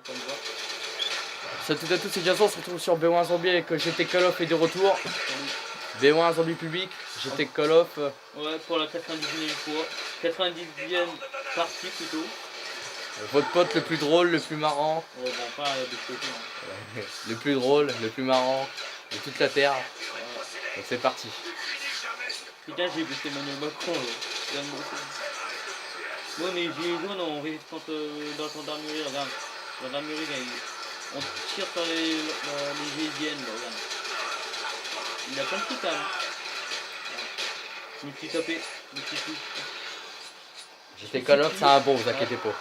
comme ça. Salut à tous, c'est Jason, on se retrouve sur B1 Zombie avec GT Call of et de retour. B1 Zombie public, GT Call of. Ouais, pour la 99e fois. 90e partie plutôt. Votre pote le plus drôle, le plus marrant. Ouais, bon, pas de côté. Hein. Le plus drôle, le plus marrant de toute la terre. Donc c'est parti. Putain, j'ai blessé Emmanuel Macron là. Moi, mes gilets jaunes en résistance dans la gendarmerie, regarde. Gendarmerie, là, on tire sur les GIGN, là, regarde. Il a plein de trucs quand même. Je me suis tapé, je me suis pris. GT Call of, c'est un bon, vous inquiétez pas.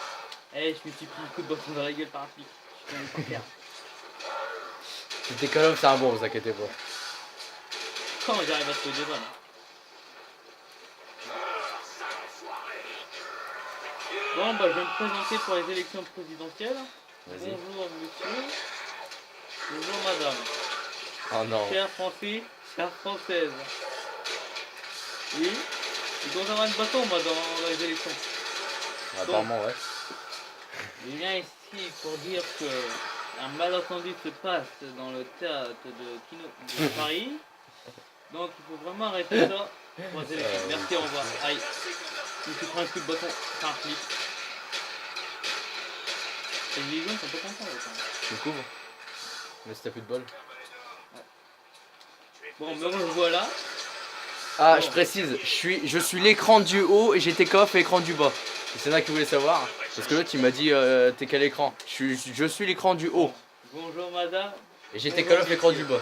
Eh, je me suis pris un coup de bâton dans la gueule par un flic. Je suis pas faire. GT Call of, c'est un bon, vous inquiétez pas. Quand j'arrive à trouver des balles. Bon, bah, je vais me présenter pour les élections présidentielles. Bonjour, monsieur. Bonjour, madame. Oh non. Chers Français, chères Françaises. Oui, il doit y avoir une bâton, moi, dans les élections. Apparemment, ouais. Je viens ici pour dire que un malentendu se passe dans le théâtre de Paris. Donc, il faut vraiment arrêter ça pour les élections. Merci, au revoir. Aïe. Je me suis pris un coup de bâton par un flic. Les gens sont pas contents, là, quand même. Je me couvre. Mais si t'as plus de bol. Bon, me revoilà. Ah, bon. je précise, je suis l'écran du haut et GT Call of l'écran du bas. C'est là qui voulait savoir. Parce que l'autre il m'a dit t'es quel écran? Je suis l'écran du haut. Bonjour madame. Et GT Call of l'écran du bas.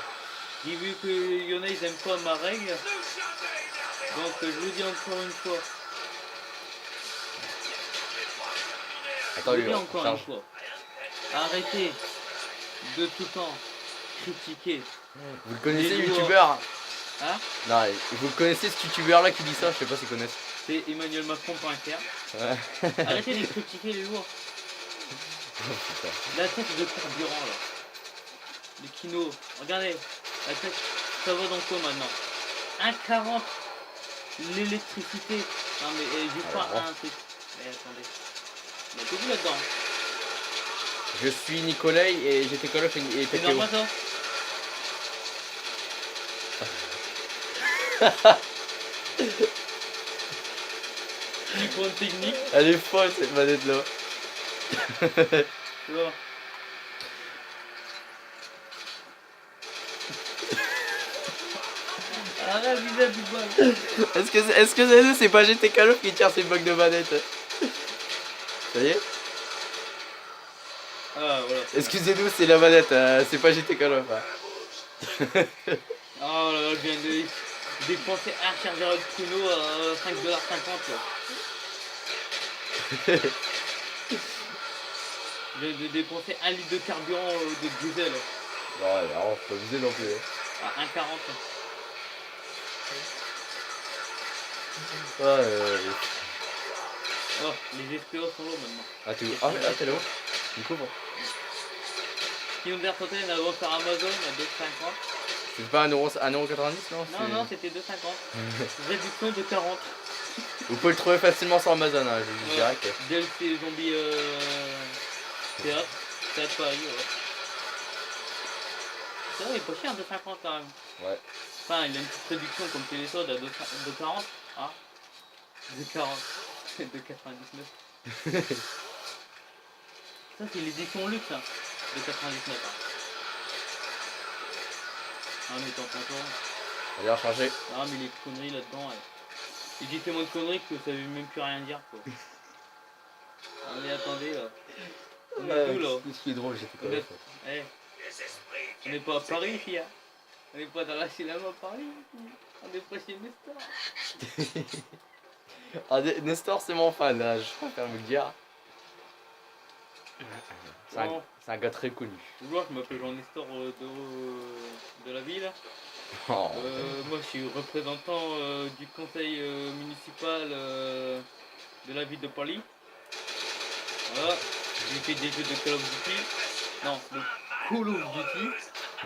J'ai vu que y en a ils aiment pas ma règle. Donc je vous dis encore une fois. Attends, lui, encore une fois. Arrêtez de tout le temps critiquer. Vous le connaissez, youtubeur? Hein? Non, vous le connaissez ce youtubeur là qui dit ça? Je sais pas s'ils connaissent. C'est Emmanuel Macron.fr. Ouais. Arrêtez de critiquer les lourds. Oh, la tête de carburant là. Les kinos. Regardez. La tête. Ça va dans quoi maintenant? 1,40 l'électricité. Non mais j'ai pas un truc. Mais attendez. Il y a tout vu là-dedans. Je suis Nicolai et GT Call of et C'est normal ça? Petit point technique. Elle est folle cette manette là. Tu vois. Arrête vis-à-vis du bol. Est-ce que c'est pas GT Call of qui tire ses bugs de manette? Ça y est? Ah voilà. Excusez-nous, c'est la manette, c'est pas GT Call of. Hein. Oh là là, je viens de dépenser un chargeur de pruneau à 5,50$. Je viens de dépenser 1 litre de carburant de diesel. Ouais, alors, faut pas viser non plus. À 1,40$. Oh, les SPO sont lourds maintenant. Ah, t'es où? Ah, t'es là-haut? Du coup, bon. Sinon, d'air Fontaine a vendu par Amazon à 2,50$. C'est pas 1,90€, non? Non, c'était 2,50$. Réduction de 40$. Vous pouvez le trouver facilement sur Amazon, hein, je vous dirais que. DLC Zombie Théâtre Paris, ouais. C'est vrai, il est pas cher, 2,50$ quand même. Ouais. Enfin, il a une petite réduction comme Télésolde à 2,40$. Ah, 2,40$. 2,99$. Ça, c'est l'édition luxe, hein. 2,99$. Hein. Ah, mais t'en prends toi. Allez, recharger. Ah, mais les conneries là-dedans. Et j'ai tellement de conneries que ça veut même plus rien dire, quoi. Ah, mais attendez, là. On est où, là? Ce qui est drôle, GT Call of. Eh, on n'est pas à Paris, ici, hein. On n'est pas dans la cinéma à Paris. On est pas chez Nestor. Ah, Nestor, c'est mon fan, là, je préfère vous le dire. C'est un gars très connu. Tu vois, je m'appelle Jean Nestor de la ville. Oh. Moi, je suis représentant du conseil municipal de la ville de Paris. Voilà. J'ai fait des jeux de Call of Duty. Non, de Call of Duty.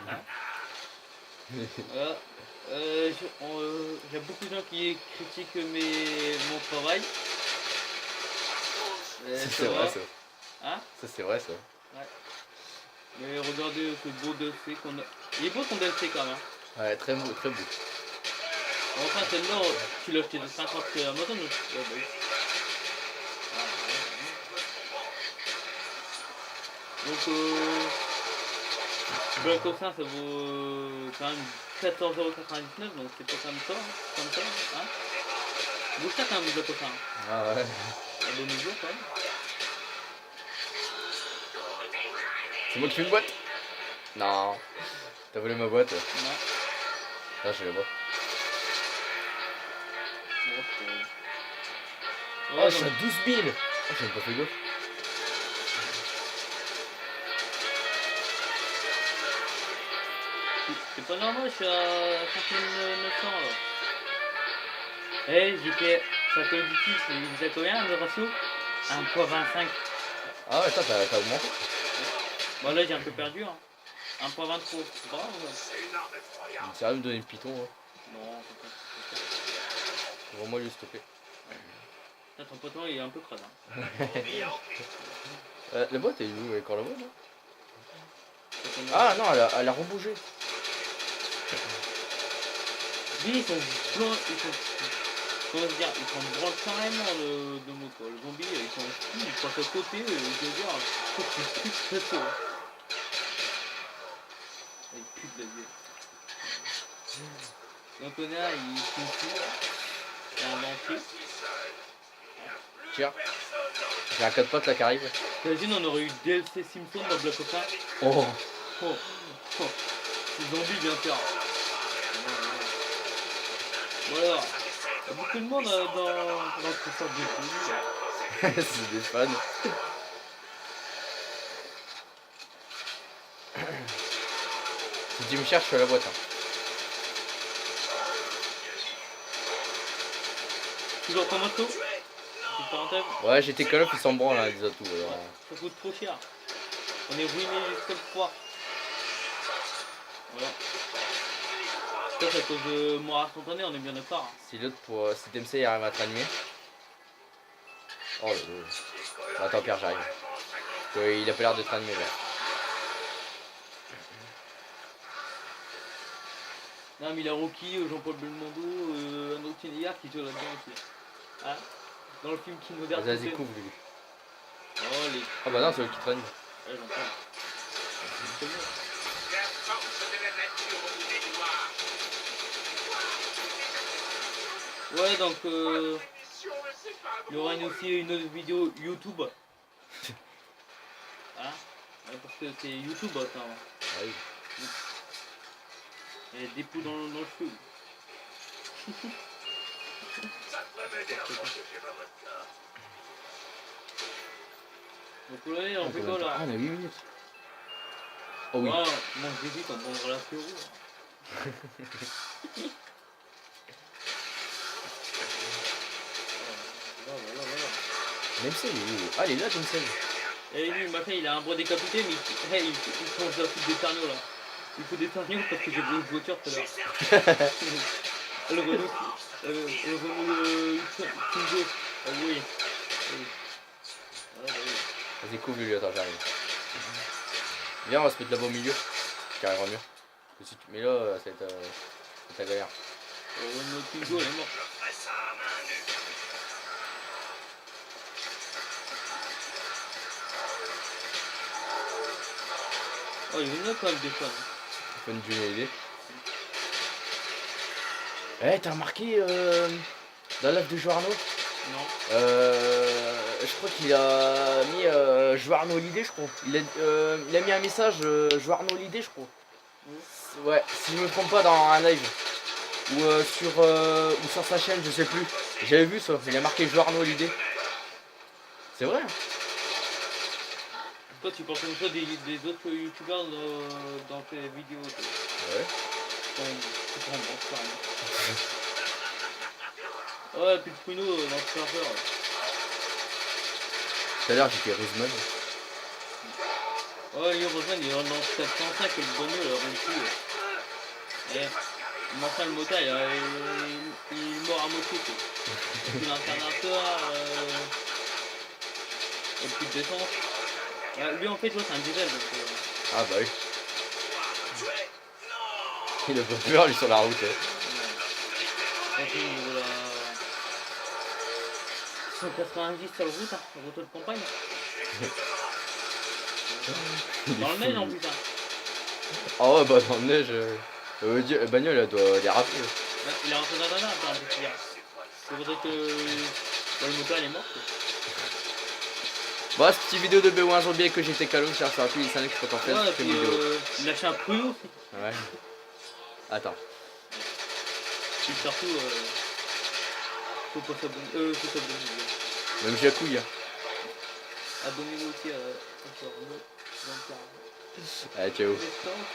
Hein. Voilà. Il y a beaucoup de gens qui critiquent mon travail. C'est vrai ça. Hein? Ça c'est vrai ça. Mais regardez ce beau DLC qu'on a. Il est beau ton DLC quand même. Ouais, très beau, très beau. Enfin, celle-là, tu l'as acheté de 50 chez Amazon ou... Ouais, bah oui. Donc, Black Ops 1, ça vaut quand même 14,99€, donc c'est pas comme ça, hein. Vous cher quand même, Black Ops 1. Ah ouais. À bon niveau quand même. C'est moi qui fais une boîte. Non. T'as volé ma boîte. Non. Ah, je la vois. Bon, c'est... Oh, Ouais, je suis à donc, 12 000. Oh, j'ai même pas fait gaffe. c'est pas normal, je suis à 5900 là. Eh, j'étais sur Call of Duty, c'est combien le ratio 1.25. Ah ouais, t'as augmenté. Bon là j'ai un peu perdu, hein. 1.23, c'est pas grave. Sérieux, me donner le piton, hein. Non, c'est pas. Vraiment lui stopper. Là, ton poteau il est un peu crade. Hein. La boîte elle est où? Elle est encore là-bas, non? Ah, Ah non, elle a rebougé. lui, ils sont blancs, ils sont. Comment dire, ils sont branlent carrément de moto. Le zombie, ils sont fous, ils passent à côté, je veux dire, je trouve qu'ils puent très tôt. Hein. Ils puent de la gueule. Donc on a, il fume il y a un banquier. Tiens. J'ai un 4 potes là qui arrive. T'imagines, on aurait eu DLC Simpson dans Black Ops 1. Oh. Oh, oh. Le zombie vient faire. Voilà. Il y a beaucoup de monde dans cette sorte de film. C'est des fans. Si tu me cherches, je suis à la boîte. Hein. Toujours ton moto. Petite parenthèse. Ouais, j'étais Call of, ils s'en branlent là, les atouts. Alors. Ça coûte trop cher. On est ruiné jusqu'à le soir. Voilà. Ça c'est à cause de mort instantanée, on est bien d'accord. Hein. Si l'autre pour. Si DMC il arrive à te ranimer. Oh là là. Attends, Pierre, j'arrive. Il a pas l'air de te ranimer là. Non, mais il y a Rocky, Jean-Paul Belmondo, un autre Cinéar qui joue là-dedans aussi. Hein, dans le film King of the Vas-y, couvre lui. Oh, les. Ah bah non, c'est le qui te ranime. Ouais, j'entends. C'est bon. Ouais, donc il y aura aussi une autre vidéo YouTube. Hein? Ouais, parce que c'est YouTube ça. Hein. Ah oui. Et des poux dans le cheveu. Donc là, on fait quoi là? Ah, on a 8 minutes. Oh oui. Ouais, moi j'hésite en prendre l'apéro. Voilà. Même si, il est où? Ah, il est là, Tom Selleck. Et lui, machin, il a un bras décapité, mais il change la coupe des tarnios là. Il faut des tarnios parce que j'ai vu une voiture tout à l'heure. Le Renault Twingo. Ah oui. Ah, bah oui. Vas-y, couvre lui, attends, j'arrive. Viens, on va se mettre là-bas au milieu. Qui arrivera mieux. Parce que si tu mets là, ça va être ta galère. Le Renault Twingo, elle est morte. Oh, il y en a quand même des fans. Bonne idée. Eh, t'as remarqué dans l'œuvre de Joarno? Non. Je crois qu'il a mis Joarno l'idée, je crois. Il a mis un message Joarno l'idée, je crois. Ouais, si je me trompe pas, dans un live. Ou sur sa chaîne, je sais plus. J'avais vu ça, il a marqué Joarno l'idée. C'est vrai. Hein. Toi, tu penses comme ça des autres youtubeurs dans tes vidéos. Toi. Ouais. Tu prends bon ça. Ouais, puis le pruneau dans le serveur. Tout à l'heure, j'étais Roseman. Ouais, Roseman, il est dans le 705 et le bonnet, alors même plus. Et enfin, le motard, il est mort à moitié. Puis l'internateur, et plus de défense. Lui en fait, ouais, c'est un diesel donc. Ah bah oui. Il a pas peur lui sur la route. Ouais. Donc, il roule à 190 sur le route, hein, route de campagne. Il est Dans le fou, neige en lui. plus, hein. Ah ouais bah dans la neige, la bagnole elle doit déraper. Ouais, il est rentré dans la nappe, hein, je veux dire. C'est vrai que le moteur il est mort. Quoi. Bon, cette petite vidéo de B1 zombie que j'étais calme, ça sera plus les 5 que je peux en faire Ouais, et cette puis vidéo. il lâche un pruneau aussi. Ouais. Attends. Et surtout, faut pas s'abonner. Même j'ai la couille. Hein. Abonnez-vous aussi à Allez, ciao. Restaurant,